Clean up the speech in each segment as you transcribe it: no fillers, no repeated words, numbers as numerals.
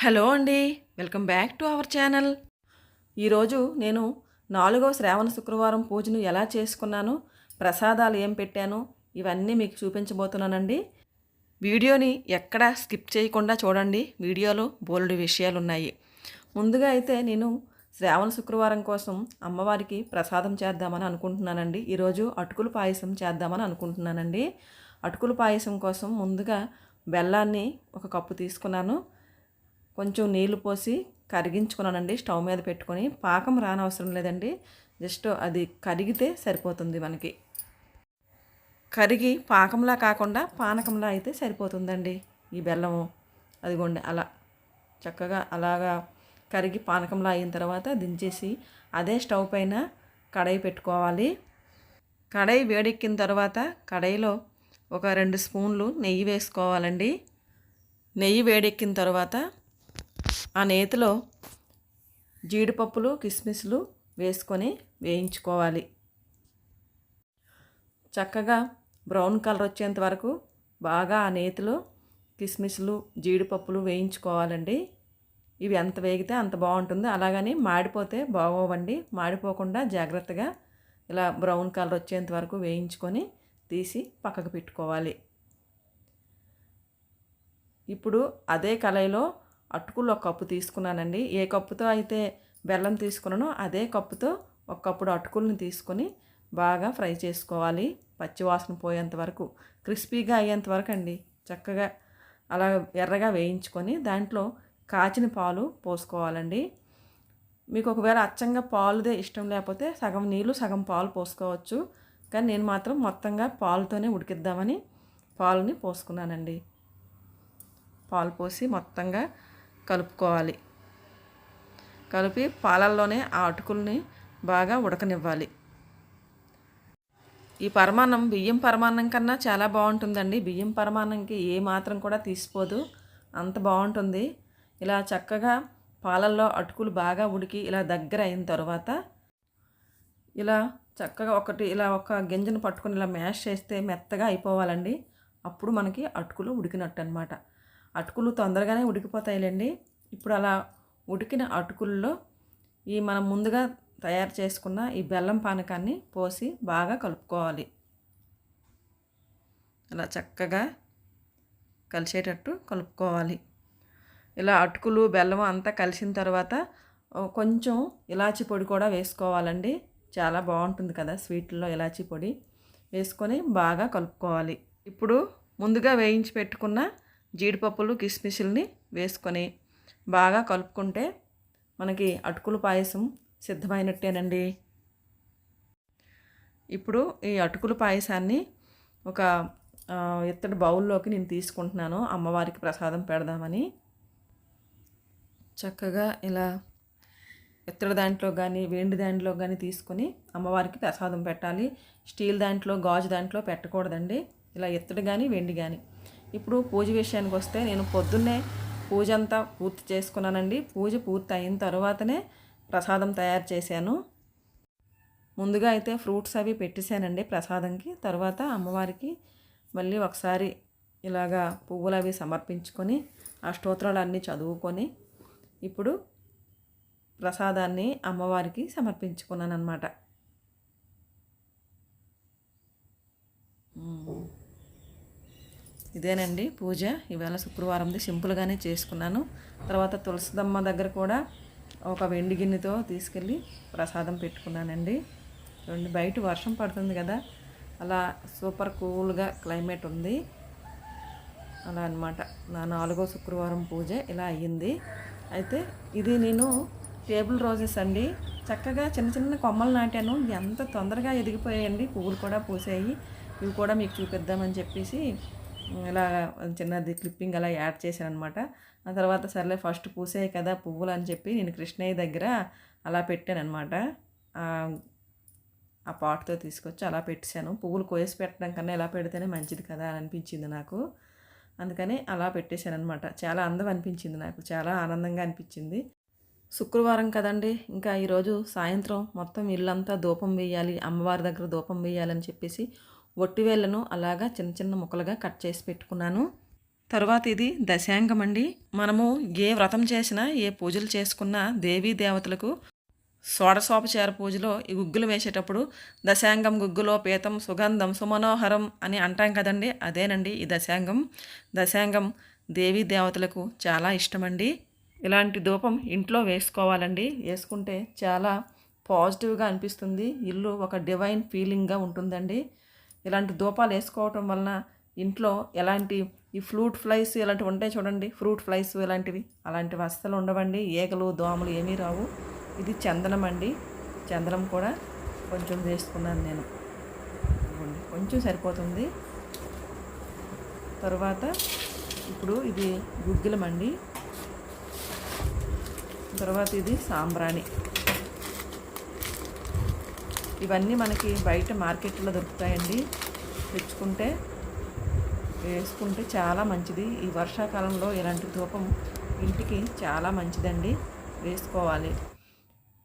Hello అండి. Welcome back to our channel. ఈరోజు నేను 4వ శ్రావణ శుక్రవారం పూజను ఎలా చేసుకున్నాను, ప్రసాదాలు ఏం పెట్టాను, ఇవన్నీ మీకు చూపించబోతున్నానండి. వీడియోని ఎక్కడా స్కిప్ చేయకుండా చూడండి. వీడియోలో బోలెడు విషయాలున్నాయి. ముందుగా అయితే నేను శ్రావణ శుక్రవారం కోసం అమ్మవారికి ప్రసాదం చేద్దామని అనుకుంటున్నానండి. ఈరోజు అటుకుల పాయసం చేద్దామని అనుకుంటున్నానండి. అటుకుల పాయసం కోసం ముందుగా బెల్లాన్ని ఒక కప్పు తీసుకున్నాను. కొంచెం నీళ్లు పోసి కరిగించుకున్నానండి. స్టవ్ మీద పెట్టుకొని పాకం రానవసరం లేదండి. జస్ట్ అది కరిగితే సరిపోతుంది మనకి. కరిగి పాకంలా కాకుండా పానకంలా అయితే సరిపోతుందండి ఈ బెల్లము. అదిగోండి అలా చక్కగా అలాగా కరిగి పానకంలా అయిన తర్వాత దించేసి అదే స్టవ్ పైన కడాయి పెట్టుకోవాలి. కడాయి వేడెక్కిన తర్వాత కడాయిలో ఒక 2 స్పూన్లు నెయ్యి వేసుకోవాలండి. నెయ్యి వేడెక్కిన తర్వాత ఆ నేతిలో జీడిపప్పులు కిస్మిస్లు వేసుకొని వేయించుకోవాలి. చక్కగా బ్రౌన్ కలర్ వచ్చేంత వరకు బాగా ఆ నేతిలో కిస్మిస్లు జీడిపప్పులు వేయించుకోవాలండి. ఇవి ఎంత వేగితే అంత బాగుంటుంది. అలాగని మాడిపోతే బాగోవండి. మాడిపోకుండా జాగ్రత్తగా ఇలా బ్రౌన్ కలర్ వచ్చేంత వరకు వేయించుకొని తీసి పక్కకు పెట్టుకోవాలి. ఇప్పుడు అదే కళాయిలో అటుకులు ఒక కప్పు తీసుకున్నానండి. ఏ కప్పుతో అయితే బెల్లం తీసుకున్నానో అదే కప్పుతో ఒక కప్పుడు అటుకుల్ని తీసుకొని బాగా ఫ్రై చేసుకోవాలి. పచ్చివాసన పోయేంత వరకు, క్రిస్పీగా అయ్యేంత వరకు అండి. చక్కగా అలా ఎర్రగా వేయించుకొని దాంట్లో కాచిన పాలు పోసుకోవాలండి. మీకు ఒకవేళ అచ్చంగా పాలుదే ఇష్టం లేకపోతే సగం నీళ్ళు సగం పాలు పోసుకోవచ్చు. కానీ నేను మాత్రం మొత్తంగా పాలుతోనే ఉడికిద్దామని పాలుని పోసుకున్నానండి. పాలు పోసి మొత్తంగా కలుపుకోవాలి. కలిపి పాలల్లోనే ఆ అటుకుల్ని బాగా ఉడకనివ్వాలి. ఈ పరమాన్నం బియ్యం పరమాన్నం కన్నా చాలా బాగుంటుందండి. బియ్యం పరమాన్నంకి ఏ మాత్రం కూడా తీసిపోదు, అంత బాగుంటుంది. ఇలా చక్కగా పాలల్లో అటుకులు బాగా ఉడికి ఇలా దగ్గర అయిన తర్వాత ఇలా చక్కగా ఇలా ఒక గింజను పట్టుకొని ఇలా మ్యాష్ చేస్తే మెత్తగా అయిపోవాలండి. అప్పుడు మనకి అటుకులు ఉడికినట్టు అనమాట. అటుకులు తొందరగానే ఉడికిపోతాయిలేండి. ఇప్పుడు అలా ఉడికిన అటుకుల్లో ఈ మనం ముందుగా తయారు చేసుకున్న ఈ బెల్లం పానకాన్ని పోసి బాగా కలుపుకోవాలి. ఇలా చక్కగా కలిసేటట్టు కలుపుకోవాలి. ఇలా అటుకులు బెల్లం అంతా కలిసిన తర్వాత కొంచెం ఇలాచీ పొడి కూడా వేసుకోవాలండి. చాలా బాగుంటుంది కదా స్వీట్లో ఇలాచీ పొడి వేసుకొని బాగా కలుపుకోవాలి. ఇప్పుడు ముందుగా వేయించి పెట్టుకున్న జీడిపప్పులు కిస్మిస్ని వేసుకొని బాగా కలుపుకుంటే మనకి అటుకుల పాయసం సిద్ధమైనట్టేనండి. ఇప్పుడు ఈ అటుకుల పాయసాన్ని ఒక ఇత్తడి బౌల్లోకి నేను తీసుకుంటున్నాను. అమ్మవారికి ప్రసాదం పెడదామని. చక్కగా ఇలా ఇత్తడి దాంట్లో కానీ వెండి దాంట్లో కానీ తీసుకొని అమ్మవారికి ప్రసాదం పెట్టాలి. స్టీల్ దాంట్లో గాజు దాంట్లో పెట్టకూడదండి. ఇలా ఇత్తడి కానీ వెండి కానీ. ఇప్పుడు పూజ విషయానికి వస్తే నేను పొద్దున్నే పూజ అంతా పూర్తి చేసుకున్నానండి. పూజ పూర్తి అయిన తర్వాతనే ప్రసాదం తయారు చేశాను. ముందుగా అయితే ఫ్రూట్స్ అవి పెట్టేశానండి ప్రసాదంకి. తర్వాత అమ్మవారికి మళ్ళీ ఒకసారి ఇలాగా పువ్వులు అవి సమర్పించుకొని ఆ స్తోత్రాలు అన్నీ చదువుకొని ఇప్పుడు ప్రసాదాన్ని అమ్మవారికి సమర్పించుకున్నాను అన్నమాట. ఇదేనండి పూజ. ఈవేళ శుక్రవారంది సింపుల్గానే చేసుకున్నాను. తర్వాత తులసిదమ్మ దగ్గర కూడా ఒక వెండి గిన్నెతో తీసుకెళ్ళి ప్రసాదం పెట్టుకున్నానండి. చూడండి బయట వర్షం పడుతుంది కదా, అలా సూపర్ కూల్గా క్లైమేట్ ఉంది. అలా అనమాట నా 4వ శుక్రవారం పూజ ఇలా అయ్యింది. అయితే ఇది నేను టేబుల్ రోజెస్ అండి. చక్కగా చిన్న చిన్న కొమ్మలు నాటాను. ఎంత తొందరగా ఎదిగిపోయాయండి. పువ్వులు కూడా పూసాయి. ఇవి కూడా మీకు చూపిద్దామని చెప్పేసి ఇలా చిన్నది క్లిప్పింగ్ అలా యాడ్ చేశాను అనమాట. ఆ తర్వాత సర్లే ఫస్ట్ పూసాయి కదా పువ్వులు అని చెప్పి నేను కృష్ణయ్య దగ్గర అలా పెట్టాను అనమాట. ఆ పాట్తో తీసుకొచ్చి అలా పెట్టాను. పువ్వులు కోసి పెట్టడం కన్నా ఇలా పెడితేనే మంచిది కదా అని అనిపించింది నాకు. అందుకని అలా పెట్టేశాను అనమాట. చాలా అందం అనిపించింది నాకు. చాలా ఆనందంగా అనిపించింది. శుక్రవారం కదండి, ఇంకా ఈరోజు సాయంత్రం మొత్తం ఇల్లంతా ధూపం వేయాలి, అమ్మవారి దగ్గర ధూపం వేయాలని చెప్పేసి ఒట్టివేళ్ళను అలాగా చిన్న చిన్న ముక్కలుగా కట్ చేసి పెట్టుకున్నాను. తర్వాత ఇది దశాంగం అండి. మనము ఏ వ్రతం చేసినా ఏ పూజలు చేసుకున్నా దేవీ దేవతలకు షోడశోపచార పూజలో ఈ గుగ్గులు వేసేటప్పుడు దశాంగం గుగ్గులో పీతం సుగంధం సుమనోహరం అని అంటాం కదండి, అదేనండి ఈ దశాంగం. దశాంగం దేవీ దేవతలకు చాలా ఇష్టమండి. ఇలాంటి ధూపం ఇంట్లో వేసుకోవాలండి. వేసుకుంటే చాలా పాజిటివ్గా అనిపిస్తుంది. ఇల్లు ఒక డివైన్ ఫీలింగ్గా ఉంటుందండి. ఇలాంటి ధూపాలు వేసుకోవటం వలన ఇంట్లో ఎలాంటి ఈ ఫ్రూట్ ఫ్లైస్ ఇలాంటివి ఉంటాయి చూడండి, ఫ్రూట్ ఫ్లైస్ ఇలాంటివి అలాంటివి అస్సలు ఉండవండి. ఈగలు దోమలు ఏమీ రావు. ఇది చందనం అండి. చందనం కూడా కొంచెం వేసుకున్నాను నేను, కొంచెం సరిపోతుంది. తర్వాత ఇప్పుడు ఇది గుగ్గిలమండి. తర్వాత ఇది సాంబ్రాణి. ఇవన్నీ మనకి బయట మార్కెట్లో దొరుకుతాయండి. తెచ్చుకుంటే వేసుకుంటే చాలా మంచిది. ఈ వర్షాకాలంలో ఇలాంటి ధూపం ఇంటికి చాలా మంచిదండి, వేసుకోవాలి.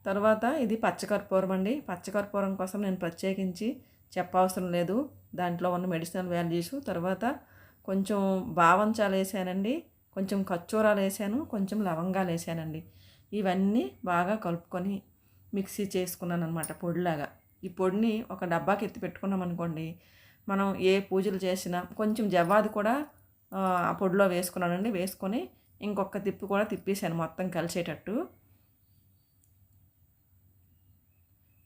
తర్వాత ఇది పచ్చకర్పూరం అండి. పచ్చకర్పూరం కోసం నేను ప్రత్యేకించి చెప్పవసరం లేదు, దాంట్లో ఉన్న మెడిసినల్ వాల్యూస్. తర్వాత కొంచెం బావంచాలు వేసానండి, కొంచెం కచ్చూరాలు వేసాను, కొంచెం లవంగాలు వేసానండి. ఇవన్నీ బాగా కలుపుకొని మిక్సీ చేసుకున్నాను అనమాట పొడిలాగా. ఈ పొడిని ఒక డబ్బాకి ఎత్తి పెట్టుకున్నాం అనుకోండి, మనం ఏ పూజలు చేసినా కొంచెం జవ్వాది కూడా ఆ పొడిలో వేసుకున్నానండి. వేసుకొని ఇంకొక తిప్పు కూడా తిప్పేసాను మొత్తం కలిసేటట్టు.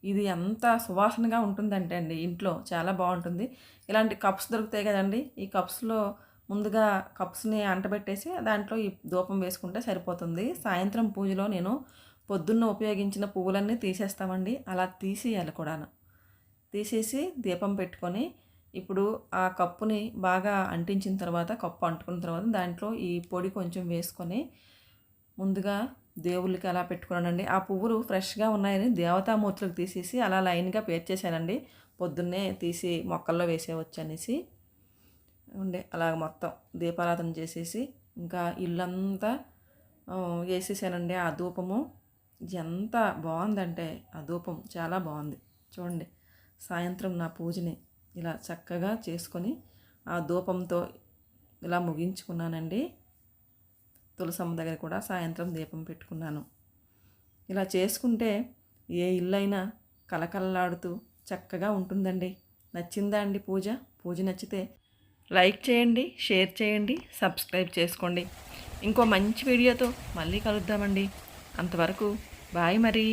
ఇది ఎంత సువాసనగా ఉంటుందంటే అండి ఇంట్లో చాలా బాగుంటుంది. ఇలాంటి కప్స్ దొరుకుతాయి కదండి, ఈ కప్స్లో ముందుగా కప్స్ని అంటబెట్టేసి దాంట్లో ఈ ధూపం వేసుకుంటే సరిపోతుంది. సాయంత్రం పూజలో నేను పొద్దున్న ఉపయోగించిన పువ్వులన్నీ తీసేస్తామండి, అలా తీసేయాలి కూడాను. తీసేసి దీపం పెట్టుకొని ఇప్పుడు ఆ కప్పుని బాగా అంటించిన తర్వాత, కప్పు అంటుకున్న తర్వాత దాంట్లో ఈ పొడి కొంచెం వేసుకొని ముందుగా దేవుళ్ళకి అలా పెట్టుకున్నానండి. ఆ పువ్వులు ఫ్రెష్గా ఉన్నాయని దేవతామూర్తులకు తీసేసి అలా లైన్గా పేర్చేసానండి. పొద్దున్నే తీసి మొక్కల్లో వేసేవచ్చు అనేసి అలా మొత్తం దీపారాధన చేసేసి ఇంకా ఇల్లంతా వేసేసానండి. ఆ ధూపము ఎంత బాగుందంటే ఆ ధూపం చాలా బాగుంది. చూడండి, సాయంత్రం నా పూజని ఇలా చక్కగా చేసుకొని ఆ ధూపంతో ఇలా ముగించుకున్నానండి. తులసమ్మ దగ్గర కూడా సాయంత్రం దీపం పెట్టుకున్నాను. ఇలా చేసుకుంటే ఏ ఇల్లైనా కలకలలాడుతూ చక్కగా ఉంటుందండి. నచ్చిందా అండి పూజ నచ్చితే లైక్ చేయండి, షేర్ చేయండి, సబ్స్క్రైబ్ చేసుకోండి. ఇంకో మంచి వీడియోతో మళ్ళీ కలుద్దామండి. అంతవరకు బాయ్ మరి.